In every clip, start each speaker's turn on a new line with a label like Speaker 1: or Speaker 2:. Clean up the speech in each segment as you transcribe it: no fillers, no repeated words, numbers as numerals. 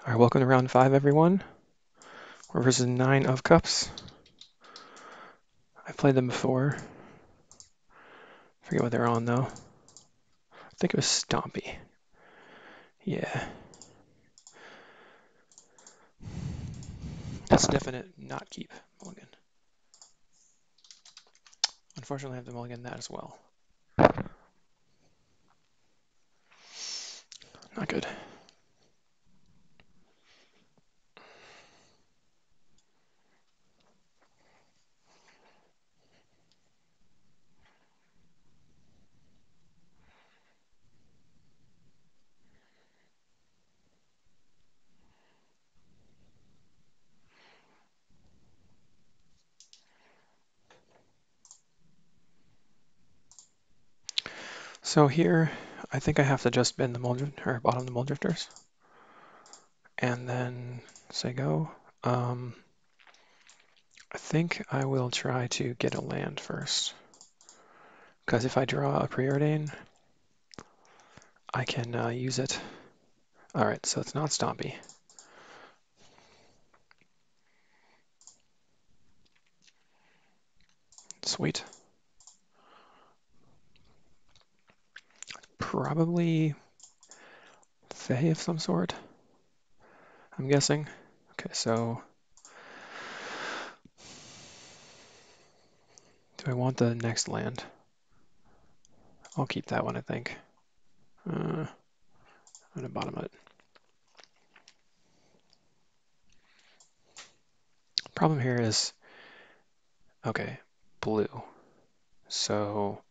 Speaker 1: All right, welcome to round 5, everyone. We're versus 9 of Cups. I've played them before. Forget what they're on, though. I think it was Stompy. Yeah. That's a definite not keep mulligan. Unfortunately, I have to mulligan that as well. Not good. So here, I think I have to just bend the or bottom the Mulldrifters, and then say go. I think I will try to get a land first, because if I draw a Preordain, I can use it. All right, so it's not Stompy. Sweet. Probably Fae of some sort, I'm guessing. Okay, so do I want the next land? I'll keep that one, I think. I'm gonna bottom it. Problem here is, okay, blue. So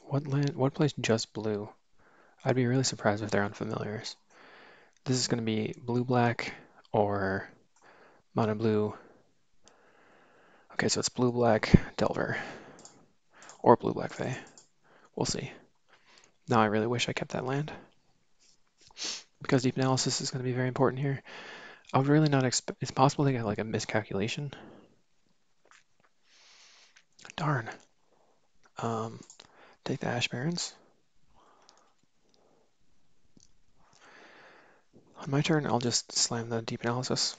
Speaker 1: what plays just blue? I'd be really surprised if they're unfamiliars. This is gonna be blue-black or mono blue. Okay, so it's blue-black Delver or blue-black Fae. We'll see. Now I really wish I kept that land because deep analysis is going to be very important here. I would really not expect. It's possible to get like a miscalculation. Darn. Take the Ash Barrens. On my turn, I'll just slam the deep analysis.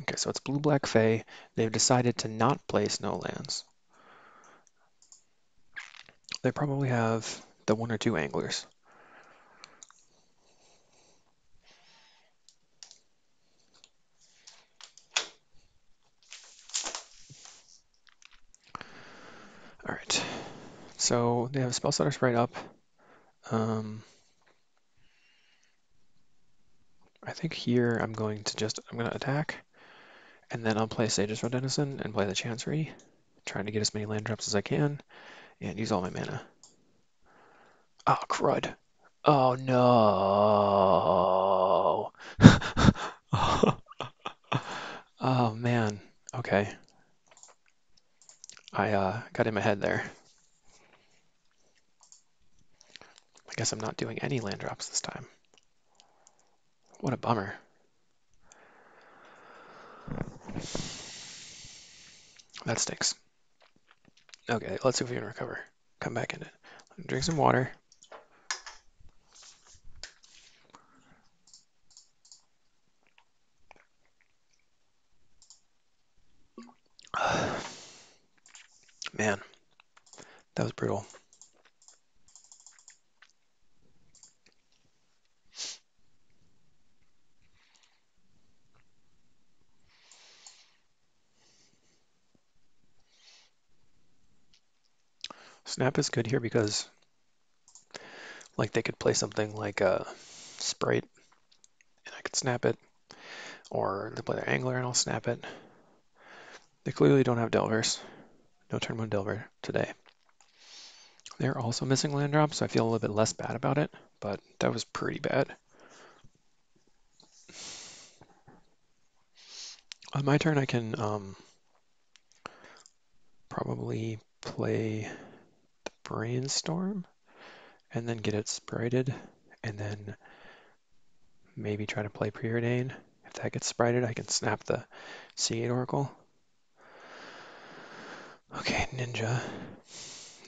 Speaker 1: Okay, so it's blue-black Fae. They've decided to not play snow lands. They probably have the 1 or 2 anglers. All right, so they have Spellstutter Sprite up. I think here I'm going to attack, and then I'll play Sage's Red Denizen and play the Chancery, trying to get as many land drops as I can, and use all my mana. Oh, crud. Oh, no. Oh, man. Okay. I got in my head there. I guess I'm not doing any land drops this time. What a bummer. That stinks. Okay, let's see if we can recover. Come back in it. Drink some water. Man, that was brutal. Snap is good here because like they could play something like a Sprite and I could snap it, or they play their Angler and I'll snap it. They clearly don't have Delvers. No turn 1 Delver today. They're also missing land drops, so I feel a little bit less bad about it, but that was pretty bad. On my turn, I can probably play the Brainstorm and then get it sprited, and then maybe try to play Preordain. If that gets sprited, I can snap the Seagate Oracle. Okay, Ninja.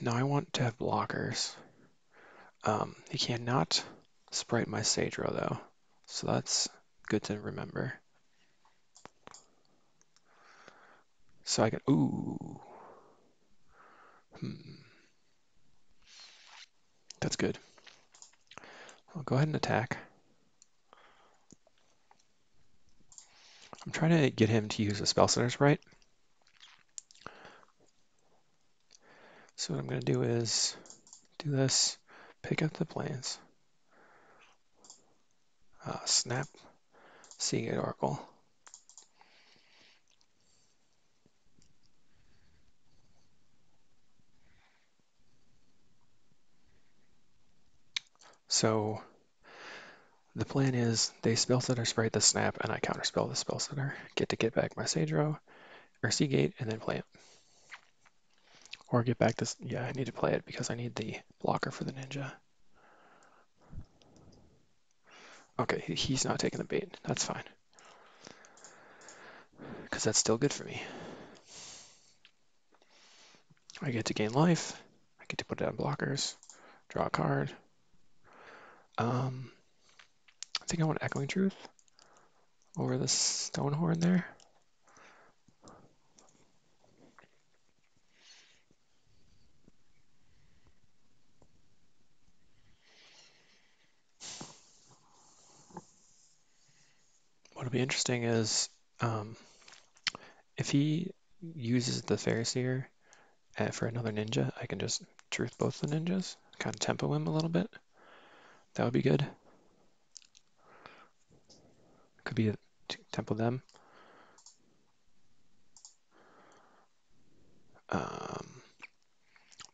Speaker 1: Now I want to have blockers. He cannot sprite my Sagero though, so that's good to remember. So I can, ooh, that's good. I'll go ahead and attack. I'm trying to get him to use a Spell Center Sprite. So what I'm going to do is do this, pick up the planes, snap Seagate Oracle. So the plan is they Spell Center Sprite the snap, and I counterspell the Spell Center, get back my Sagero or Seagate, and then play it. Or get back this, yeah, I need to play it because I need the blocker for the ninja. Okay, he's not taking the bait. That's fine. Because that's still good for me. I get to gain life. I get to put down blockers. Draw a card. I think I want Echoing Truth over the Stonehorn there. What'll be interesting is if he uses the Fairseer for another ninja, I can just truth both the ninjas, kind of tempo him a little bit. That would be good. Could be tempo them.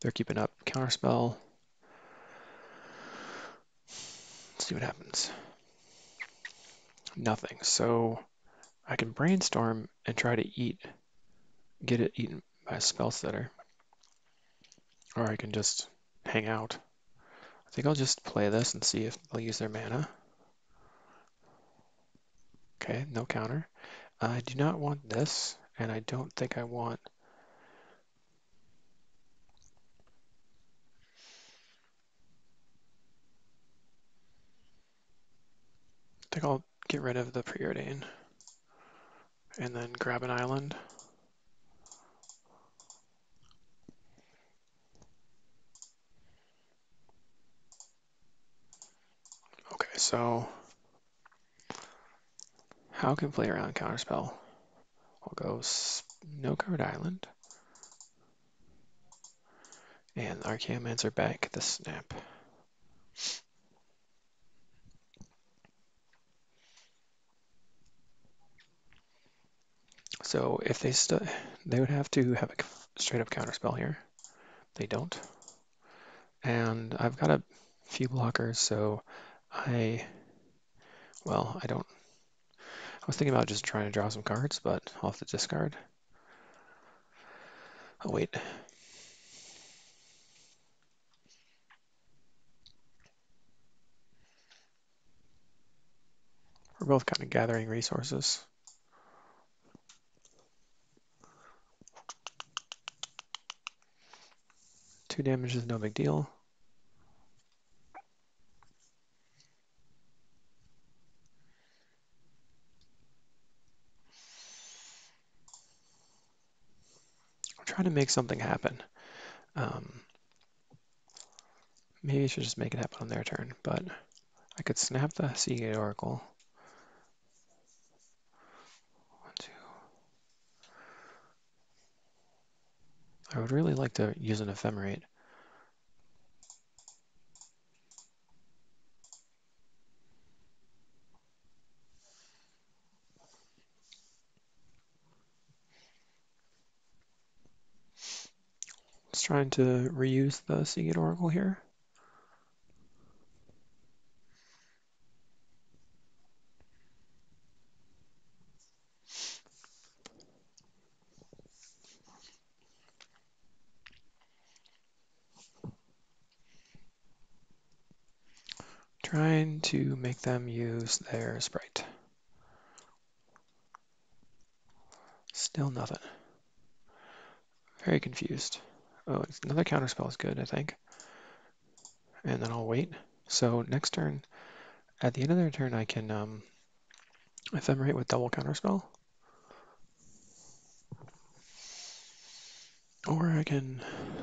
Speaker 1: They're keeping up counterspell. Let's see what happens. Nothing. So I can brainstorm and try to get it eaten by a spell setter. Or I can just hang out. I think I'll just play this and see if they'll use their mana. Okay, no counter. I do not want this, and I don't think I want... I think I'll get rid of the Preordain and then grab an island. Okay, so how can play around counterspell? I'll go no card island and Archaeomancer back the snap. So if they would have to have a straight up counterspell here. They don't. And I've got a few blockers, so I don't. I was thinking about just trying to draw some cards, but I'll have to discard. Oh, wait. We're both kind of gathering resources. 2 damage is no big deal. I'm trying to make something happen. Maybe I should just make it happen on their turn, but I could snap the Seagate Oracle. 1, 2. I would really like to use an Ephemerate. Just trying to reuse the Seagate Oracle here. Trying to make them use their sprite. Still nothing. Very confused. Oh, another counterspell is good, I think. and then I'll wait. So next turn, at the end of their turn, I can ephemerate with double counterspell, or I can,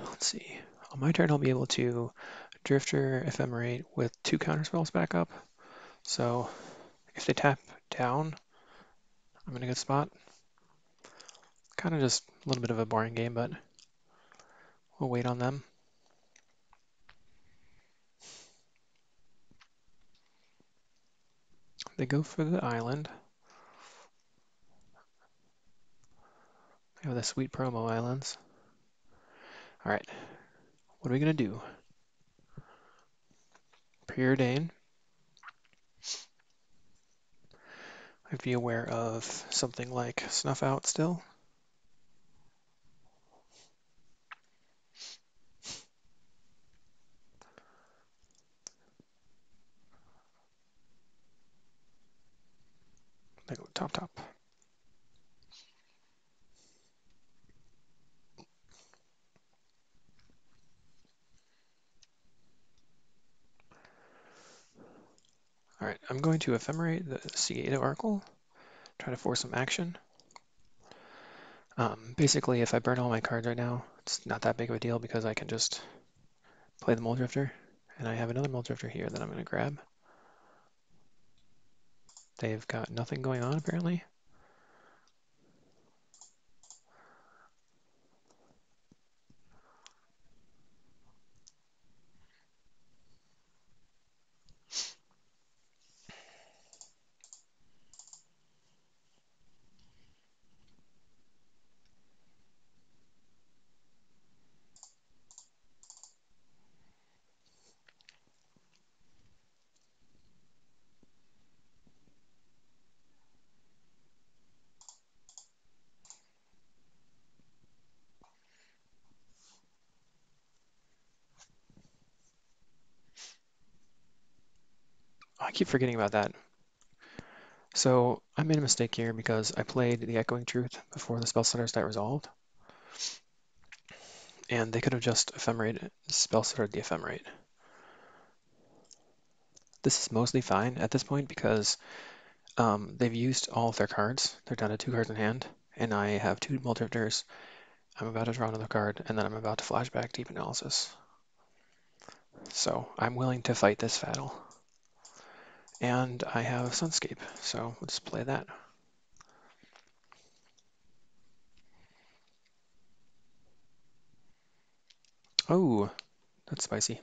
Speaker 1: let's see, on my turn I'll be able to Drifter ephemerate with 2 counterspells back up. So if they tap down, I'm in a good spot. Kind of just a little bit of a boring game, but we'll wait on them. They go for the island. They have the sweet promo islands. All right, what are we gonna do? Preordain. I'd be aware of something like Snuff Out still. They go top top. All right, I'm going to ephemerate the Seato Oracle, try to force some action. Basically, if I burn all my cards right now, it's not that big of a deal because I can just play the Mulldrifter, and I have another Mulldrifter here that I'm going to grab. They've got nothing going on apparently. I keep forgetting about that. So I made a mistake here because I played the Echoing Truth before the Spellstutter stat resolved, and they could have just ephemerated, Spellstuttered the Ephemerate. This is mostly fine at this point because they've used all of their cards. They're down to 2 cards in hand, and I have 2 Mulldrifters. I'm about to draw another card, and then I'm about to flashback Deep Analysis. So I'm willing to fight this battle. And I have Sunscape, so let's play that. Oh, that's spicy.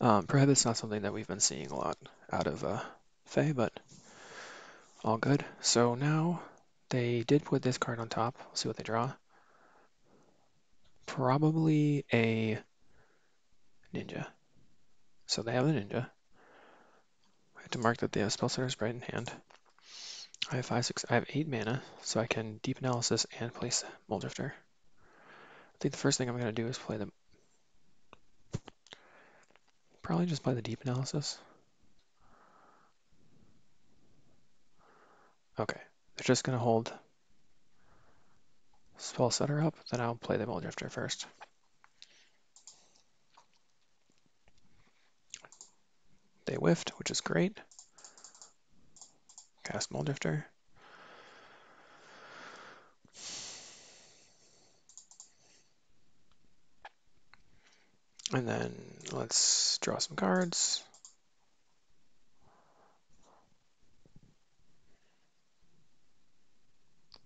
Speaker 1: Prohibit's not something that we've been seeing a lot out of Fae, but all good. So now they did put this card on top. Let's see what they draw. Probably a Ninja. So they have the Ninja. I have to mark that they have Spellstutter's right in hand. I have 5, 6, I have 8 mana, so I can Deep Analysis and place Mulldrifter. I think the first thing I'm going to do is play the... Probably just play the Deep Analysis. Okay, they're just going to hold Spellstutter up, then I'll play the Mulldrifter first. They whiffed, which is great. Cast Mulldrifter. And then let's draw some cards.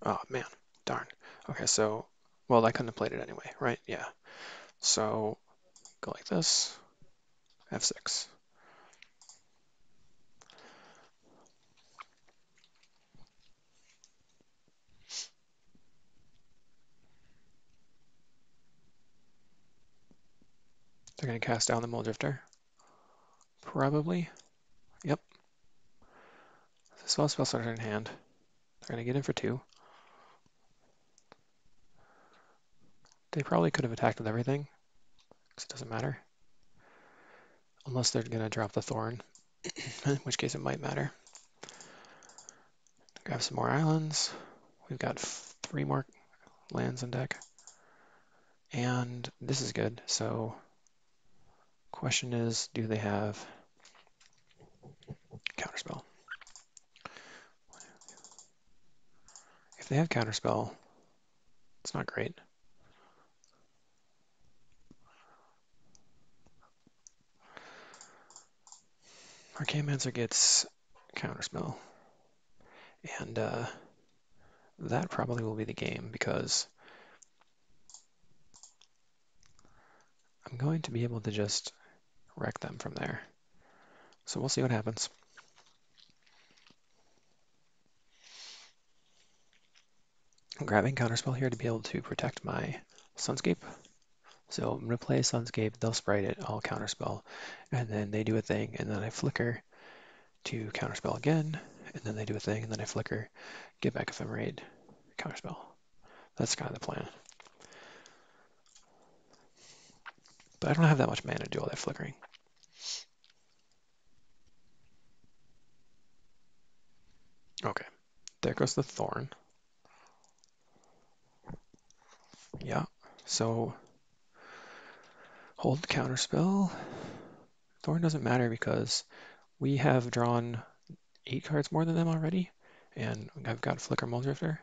Speaker 1: Oh man, darn. Okay, so, well, I couldn't have played it anyway, right? Yeah. So go like this, F6. They're going to cast down the Mulldrifter. Probably. Yep. Spellstutter in hand. They're going to get in for 2. They probably could have attacked with everything, because it doesn't matter. Unless they're going to drop the Thorn, in which case it might matter. Grab some more islands. We've got 3 more lands in deck. And this is good, so Question is, do they have Counterspell? If they have Counterspell, it's not great. Archaeomancer gets Counterspell, and that probably will be the game because I'm going to be able to just wreck them from there. So we'll see what happens. I'm grabbing Counterspell here to be able to protect my Sunscape. So I'm going to play Sunscape, they'll sprite it, I'll Counterspell, and then they do a thing, and then I flicker to Counterspell again, and then they do a thing, and then I flicker, get back Ephemerate, Counterspell. That's kind of the plan. But I don't have that much mana to do all that flickering. Okay, there goes the Thorn. Yeah, so hold Counterspell. Thorn doesn't matter because we have drawn 8 cards more than them already, and I've got Flicker Mulldrifter.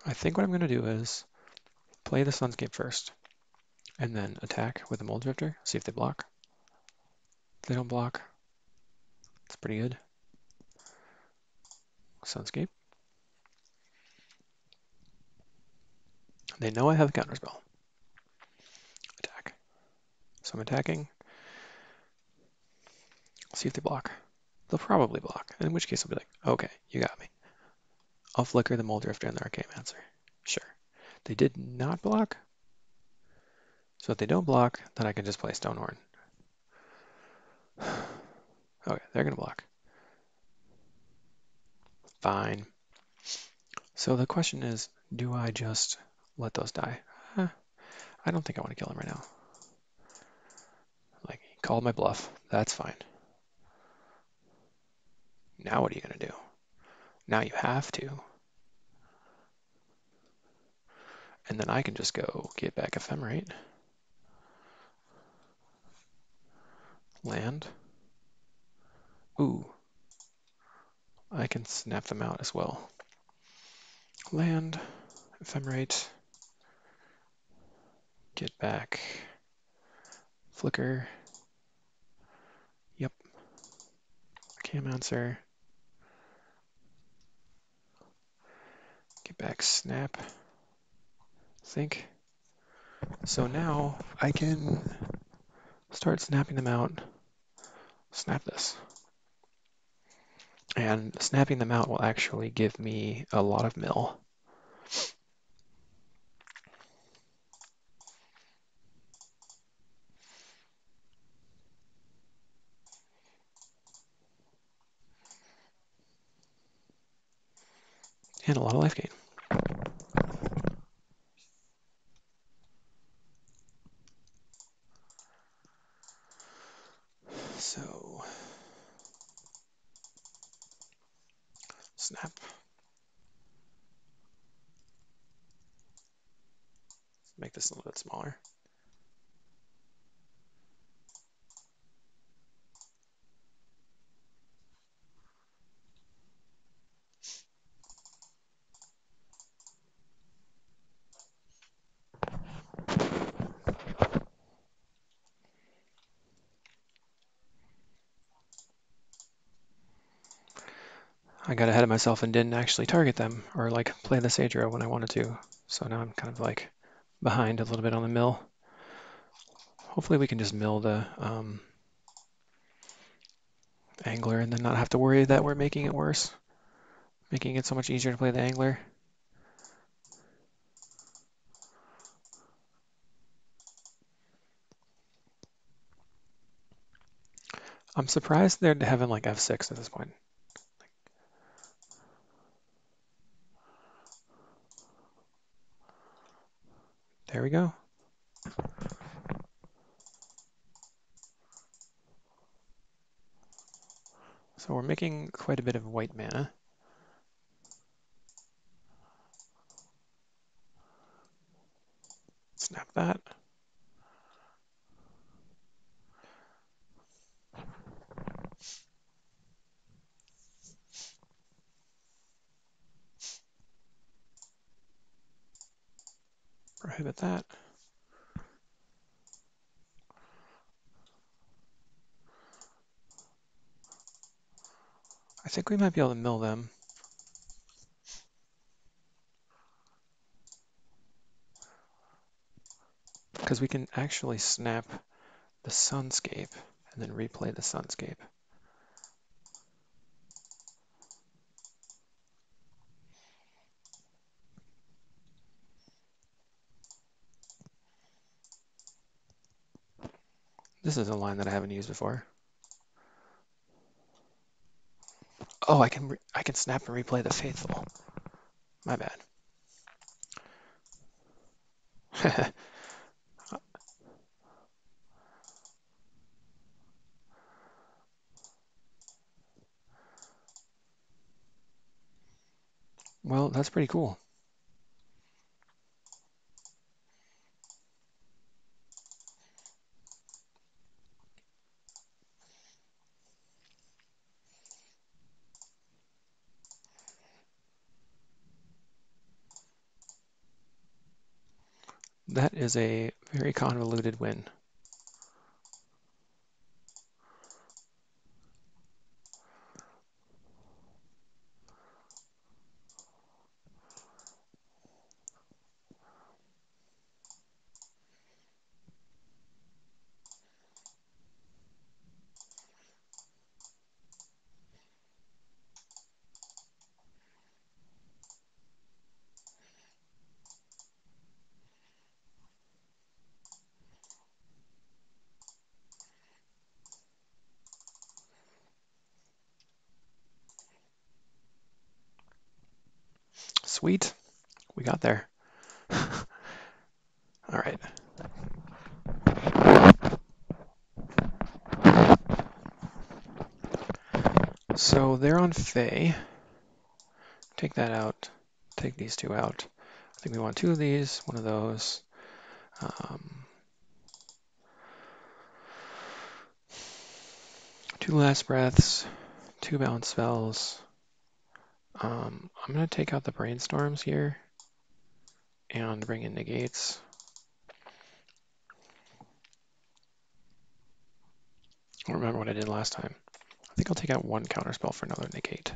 Speaker 1: I think what I'm going to do is play the Sunscape first, and then attack with the Mulldrifter, see if they block. If they don't block, it's pretty good. Sunscape. They know I have a Counterspell. Attack. So I'm attacking. See if they block. They'll probably block, in which case I'll be like, okay, you got me. I'll flicker the Mulldrifter and the Archaeomancer. Sure. They did not block. So if they don't block, then I can just play Stonehorn. Okay, they're going to block. Fine. So the question is, do I just let those die? I don't think I want to kill him right now. Like, he called my bluff. That's fine. Now what are you going to do? Now you have to. And then I can just go get back Ephemerate. Land. Ooh. I can snap them out as well. Land. Ephemerate. Get back. Flicker. Yep. Archaeomancer. Get back Snap. Think. So now I can start snapping them out. Snap this. And snapping them out will actually give me a lot of mill. And a lot of life gain. So, snap. Make this a little bit smaller. I got ahead of myself and didn't actually target them or like play the Sagerow when I wanted to. So now I'm kind of like behind a little bit on the mill. Hopefully we can just mill the Angler and then not have to worry that we're making it worse. Making it so much easier to play the Angler. I'm surprised they're having like F6 at this point. There we go. So we're making quite a bit of white mana. Snap that. Prohibit that. I think we might be able to mill them. Because we can actually snap the sunscape and then replay the sunscape. This is a line that I haven't used before. Oh, I can snap and replay the faithful. My bad. Well, that's pretty cool. That is a very convoluted win. Sweet, we got there. All right. So they're on Fey. Take that out. Take these two out. I think we want two of these, one of those. Two last breaths, two balance spells. I'm going to take out the brainstorms here and bring in negates. I don't remember what I did last time. I think I'll take out one counterspell for another negate.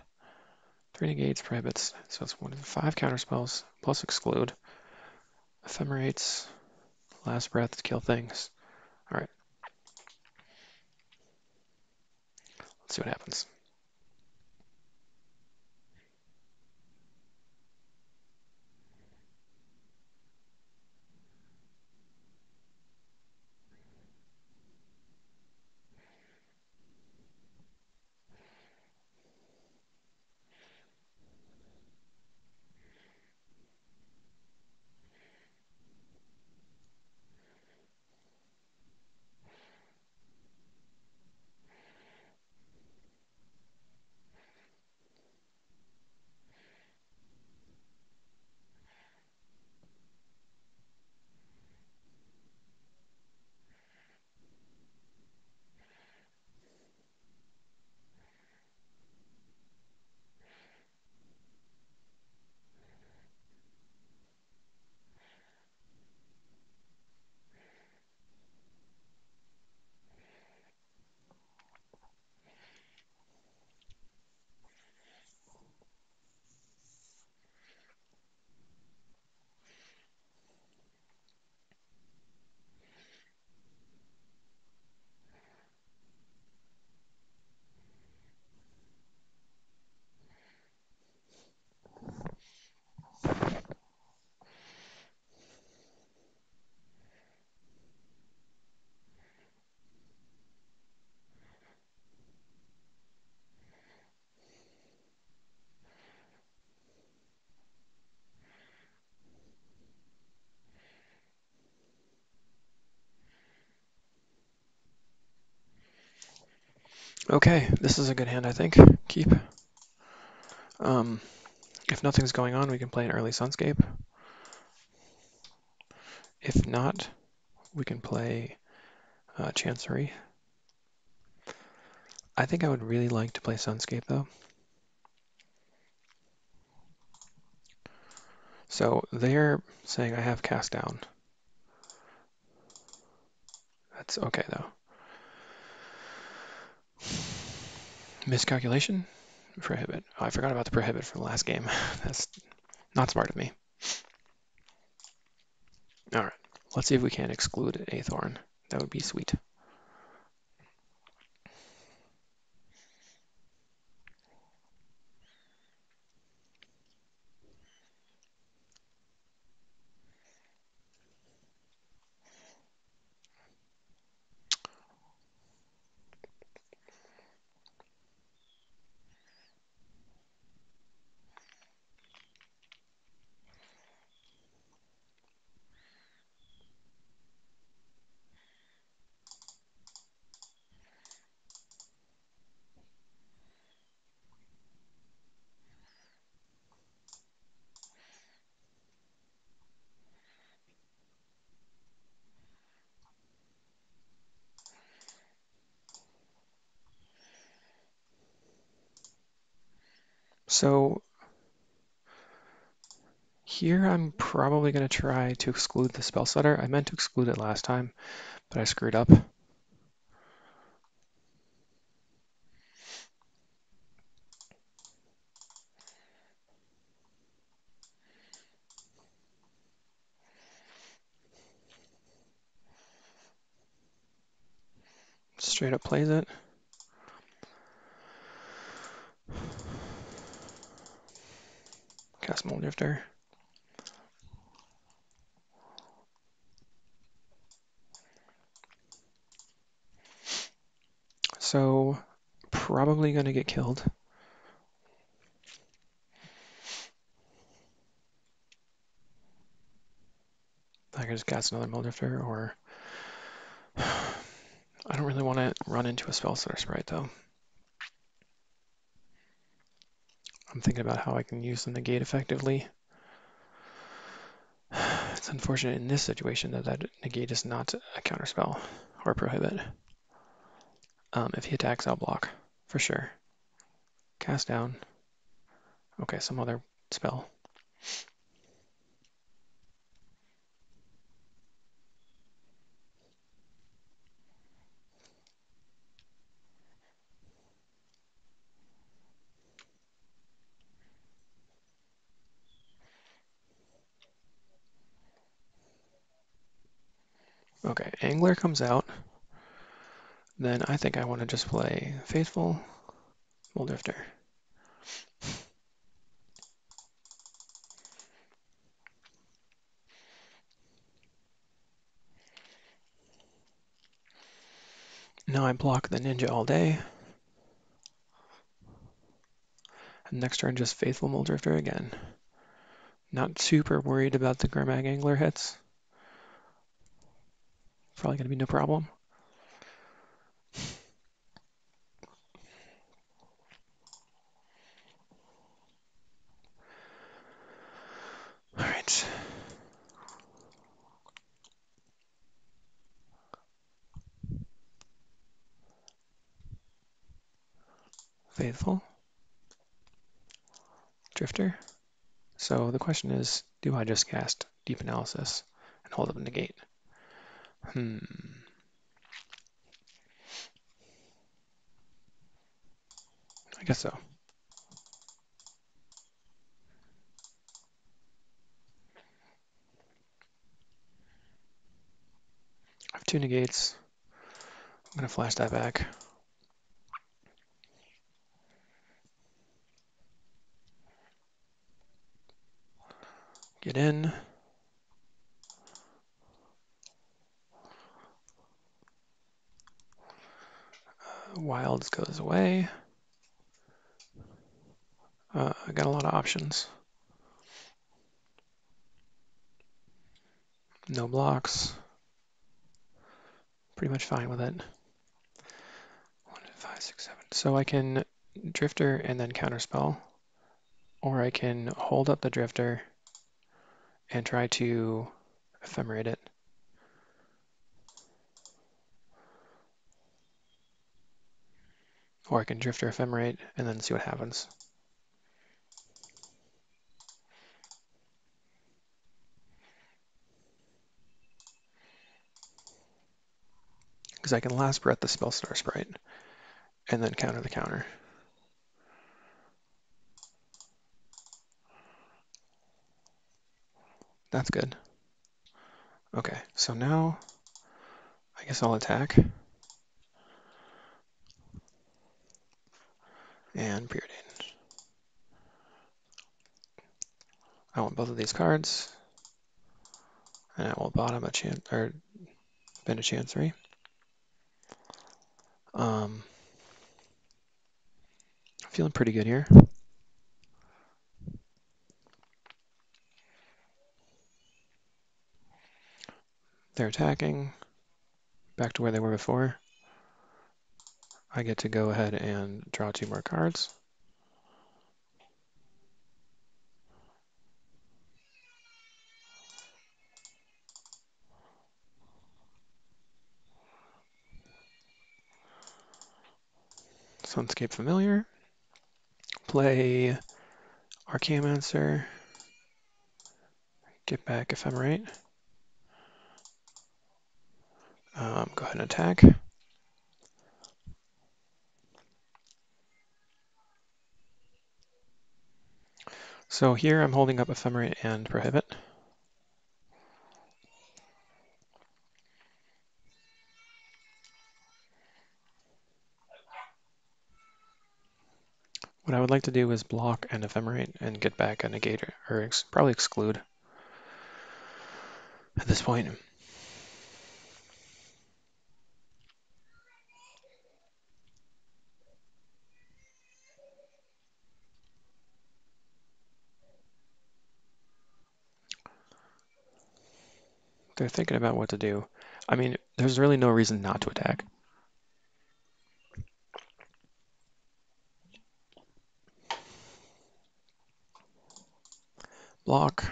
Speaker 1: 3 negates, prohibits, so it's 1 to 5 counterspells, plus exclude. Ephemerates, last breath to kill things. Alright. Let's see what happens. Okay, this is a good hand, I think. Keep. If nothing's going on, we can play an early Sunscape. If not, we can play Chancery. I think I would really like to play Sunscape though. So they're saying I have Cast Down. That's okay though. Miscalculation? Prohibit. Oh, I forgot about the prohibit from the last game. That's not smart of me. Alright, let's see if we can exclude a Thorn. That would be sweet. So here I'm probably going to try to exclude the Spell Stutter. I meant to exclude it last time, but I screwed up. Straight up plays it. Cast Mulldrifter. So probably going to get killed. I can just cast another Mulldrifter, or I don't really want to run into a Spell Stutter Sprite though. I'm thinking about how I can use the negate effectively. It's unfortunate in this situation that that negate is not a counterspell or prohibit. If he attacks, I'll block for sure. Cast down. Okay, some other spell. Okay, Angler comes out. Then I think I want to just play Faithful Mulldrifter. Now I block the Ninja all day. And next turn, just Faithful Mulldrifter again. Not super worried about the Gurmag Angler hits. Probably going to be no problem. All right. Faithful. Drifter. So the question is, do I just cast Deep Analysis and hold up a negate? I guess so. I have two negates. I'm going to flash that back. Get in. Wilds goes away. I got a lot of options. No blocks. Pretty much fine with it. 1, 5, 6, 7. So I can Drifter and then counterspell, or I can hold up the Drifter and try to ephemerate it. Or I can Drifter Ephemerate and then see what happens. Because I can Last Breath the Spellstar Sprite and then counter the counter. That's good. Okay, so now I guess I'll attack. And Preordain. I want both of these cards. And I will bottom a chance or bend a Chancery. Feeling pretty good here. They're attacking. Back to where they were before. I get to go ahead and draw 2 more cards. Sunscape Familiar. Play Archaeomancer. Get back Ephemerate. Go ahead and attack. So here I'm holding up Ephemerate and Prohibit. What I would like to do is block an Ephemerate and get back a Negator, or probably Exclude at this point. They're thinking about what to do. I mean, there's really no reason not to attack. Block.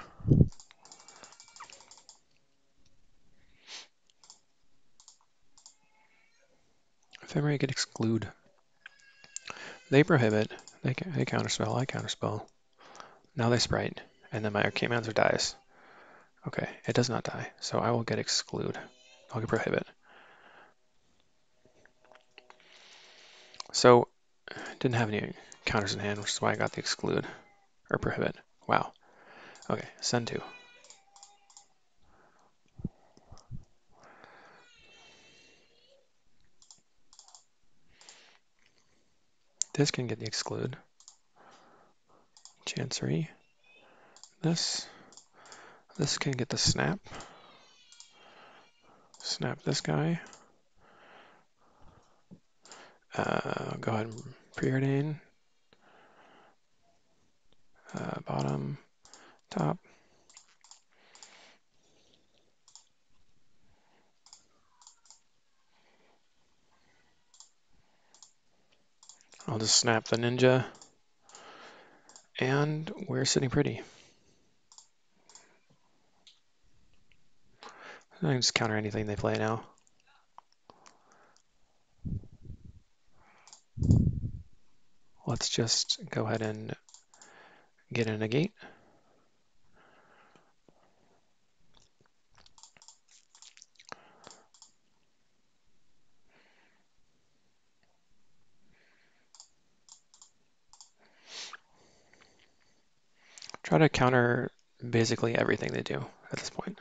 Speaker 1: Ephemerate get Exclude. They Prohibit. They Counterspell. I Counterspell. Now they Sprite. And then my Archaeomancer dies. Okay, it does not die. So I will get Exclude. I'll get Prohibit. So, didn't have any counters in hand, which is why I got the Exclude. Or Prohibit. Wow. Okay, send 2. This can get the Exclude. Chancery. This can get the Snap. Snap this guy. Go ahead and Preordain. Bottom, top. I'll just snap the Ninja. And we're sitting pretty. I can just counter anything they play now. Let's just go ahead and get a Negate. Try to counter basically everything they do at this point.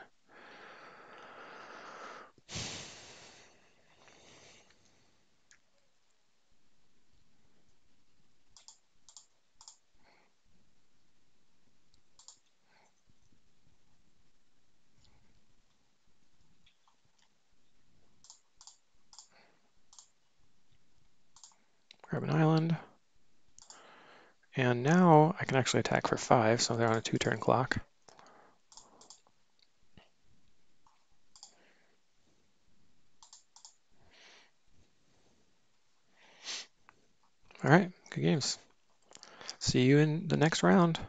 Speaker 1: Grab an island. And now I can actually attack for 5, so they're on a 2-turn clock. All right, good games. See you in the next round.